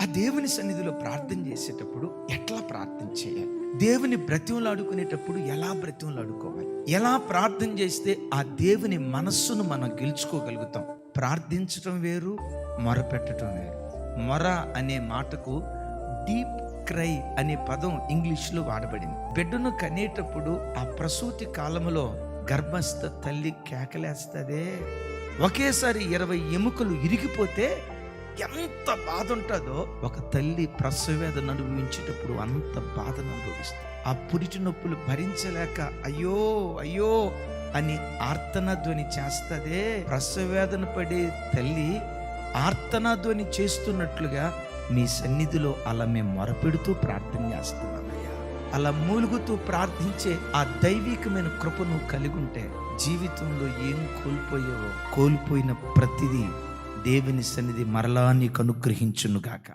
ఆ దేవుని సన్నిధిలో ప్రార్థన చేసేటప్పుడు ఎట్లా ప్రార్థన చేయాలి, దేవుని బ్రతిమలాడుకునేటప్పుడు ఎలా బ్రతిమలాడుకోవాలి, ఎలా ప్రార్థన చేస్తే ఆ దేవుని మనస్సును మనం గెలుచుకోగలుగుతాం. ప్రార్థించటం వేరు, మొరపెట్టడం వేరు. మొర అనే మాటకు డీప్ క్రై అనే పదం ఇంగ్లీష్లో వాడబడింది. బిడ్డను కనేటప్పుడు ఆ ప్రసూతి కాలంలో గర్భస్థ తల్లి కేకలేస్తదే, ఒకేసారి 20 ఎముకలు ఇరిగిపోతే ఎంత బాధ ఉంటుందో ఒక తల్లి ప్రసవేదన అనుభవించేటప్పుడు అంత బాధను అనుభవిస్తుంది. ఆ పురిటి నొప్పులు భరించలేక అయ్యో అయ్యో అని ఆర్తనాధ్వని చేస్తదే. ప్రసవేదన పడే తల్లి ఆర్తనాధ్వని చేస్తున్నట్లుగా మీ సన్నిధిలో అలా మేము మొరపెడుతూ ప్రార్థన చేస్తున్నామయ్యా. అలా మూలుగుతూ ప్రార్థించే ఆ దైవికమైన కృపను కలిగి ఉంటే జీవితంలో ఏం కోల్పోయావో కోల్పోయిన ప్రతిదీ దేవుని సన్నిధి మరలా నీకు అనుగ్రహించునుగాక.